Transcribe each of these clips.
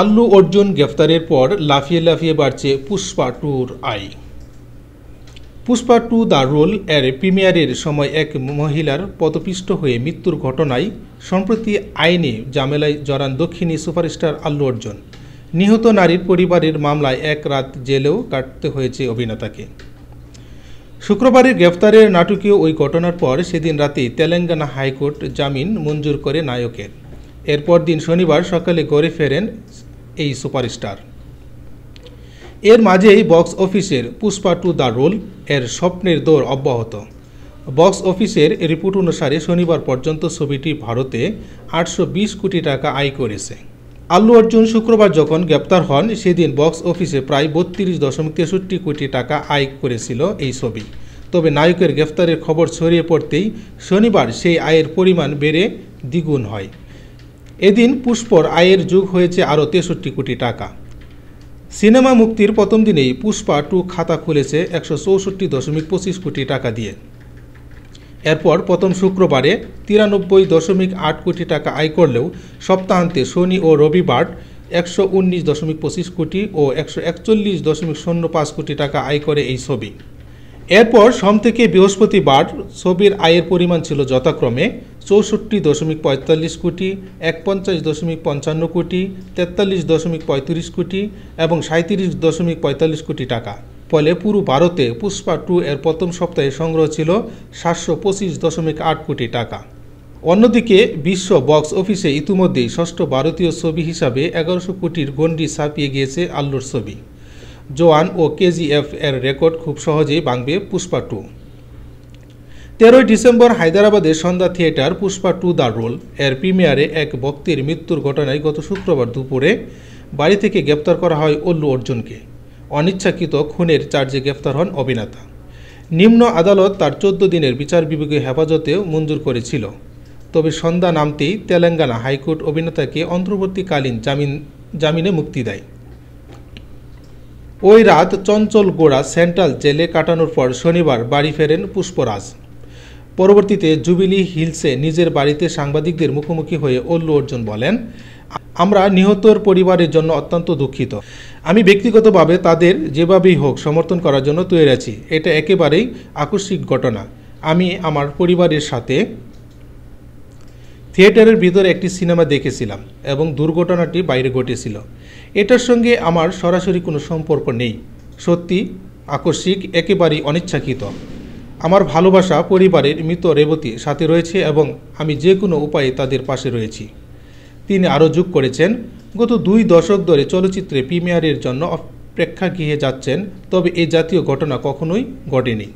আল্লু অর্জুন গ্রেফতারের পর লাফিয়ে লাফিয়ে বাড়ছে পুষ্পা টুর আয়। পুষ্পা টু দ্য রোল এর প্রিমিয়ারের সময় এক মহিলার পদপিষ্ট হয়ে মৃত্যুর ঘটনায় সম্প্রতি আইনি ঝামেলায় জড়ান দক্ষিণী সুপারস্টার আল্লু অর্জুন। নিহত নারীর পরিবারের মামলায় এক রাত জেলেও কাটতে হয়েছে অভিনেতাকে। শুক্রবারের গ্রেফতারের নাটকীয় ওই ঘটনার পর সেদিন রাতেই তেলেঙ্গানা হাইকোর্ট জামিন মঞ্জুর করে নায়কের। এরপর দিন শনিবার সকালে ঘরে ফেরেন এই সুপারস্টার। এর মাঝেই বক্স অফিসের পুষ্পা টু দ্য রোল এর স্বপ্নের দৌড় অব্যাহত। বক্স অফিসের রিপোর্ট অনুসারে শনিবার পর্যন্ত ছবিটি ভারতে 820 কোটি টাকা আয় করেছে। আল্লু অর্জুন শুক্রবার যখন গ্রেপ্তার হন সেদিন বক্স অফিসে প্রায় 32.63 কোটি টাকা আয় করেছিল এই ছবি। তবে নায়কের গ্রেফতারের খবর ছড়িয়ে পড়তেই শনিবার সেই আয়ের পরিমাণ বেড়ে দ্বিগুণ হয়। এদিন পুষ্পর আয়ের যুগ হয়েছে আরও 63 কোটি টাকা। সিনেমা মুক্তির প্রথম দিনেই পুষ্পা টু খাতা খুলেছে 164.25 কোটি টাকা দিয়ে। এরপর প্রথম শুক্রবারে 93.8 কোটি টাকা আয় করলেও সপ্তাহান্তে শনি ও রবিবার 119.25 কোটি ও 141.05 কোটি টাকা আয় করে এই ছবি। এরপর সোম থেকে বৃহস্পতিবার ছবির আয়ের পরিমাণ ছিল যথাক্রমে 64.45 কোটি, 51.55 কোটি, 43.35 কোটি এবং 37.45 কোটি টাকা। ফলে পুরো ভারতে পুষ্পা টু এর প্রথম সপ্তাহে সংগ্রহ ছিল 725.8 কোটি টাকা। অন্যদিকে বিশ্ব বক্স অফিসে ইতিমধ্যেই ষষ্ঠ ভারতীয় ছবি হিসাবে 1100 কোটির গণ্ডি ছাপিয়ে গিয়েছে আল্লুর ছবি। জওয়ান ও কেজিএফ এর রেকর্ড খুব সহজেই ভাঙবে পুষ্পা টু। 13 ডিসেম্বর হায়দ্রাবাদের Sandhya theatre Pushpa two the rule এর প্রিমিয়ারে এক ভক্তের মৃত্যুর ঘটনায় গত শুক্রবার দুপুরে বাড়ি থেকে গ্রেপ্তার করা হয় আল্লু অর্জুনকে। অনিচ্ছাকৃত খুনের চার্জে গ্রেপ্তার হন অভিনেতা। নিম্ন আদালত তার 14 দিনের বিচার বিভাগীয় হেফাজতেও মঞ্জুর করেছিল। তবে সন্ধ্যা নামতেই তেলেঙ্গানা হাইকোর্ট অভিনেতাকে অন্তর্বর্তীকালীন জামিনে মুক্তি দেয়। ওই রাত চঞ্চলগোড়া সেন্ট্রাল জেলে কাটানোর পর শনিবার বাড়ি ফেরেন পুষ্পরাজ। পরবর্তীতে জুবিলি হিলসে নিজের বাড়িতে সাংবাদিকদের মুখোমুখি হয়ে আল্লু অর্জুন বলেন, আমরা নিহতর পরিবারের জন্য অত্যন্ত দুঃখিত। আমি ব্যক্তিগতভাবে তাদের যেভাবেই হোক সমর্থন করার জন্য তৈরি আছি। এটা একেবারেই আকস্মিক ঘটনা। আমি আমার পরিবারের সাথে থিয়েটারের ভিতরে একটি সিনেমা দেখেছিলাম এবং দুর্ঘটনাটি বাইরে ঘটেছিল। এটার সঙ্গে আমার সরাসরি কোনো সম্পর্ক নেই। সত্যি আকস্মিক, একেবারেই অনিচ্ছাকৃত। আমার ভালোবাসা পরিবারের মৃত রেবতী সাথে রয়েছে এবং আমি যে কোনো উপায়ে তাদের পাশে রয়েছি। তিনি আরও যোগ করেছেন, গত 2 দশক ধরে চলচ্চিত্রে প্রিমিয়ারের জন্য প্রেক্ষাগৃহে যাচ্ছেন, তবে এই জাতীয় ঘটনা কখনোই ঘটেনি।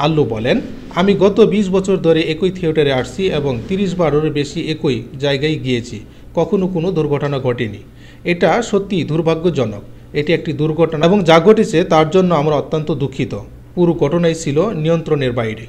আল্লু বলেন, আমি গত 20 বছর ধরে একই থিয়েটারে আসছি এবং 30 বারেরও বেশি একই জায়গায় গিয়েছি। কখনো কোনো দুর্ঘটনা ঘটেনি। এটা সত্যিই দুর্ভাগ্যজনক। এটি একটি দুর্ঘটনা এবং যা ঘটেছে তার জন্য আমরা অত্যন্ত দুঃখিত। পুরো ঘটনাই ছিল নিয়ন্ত্রণের বাইরে।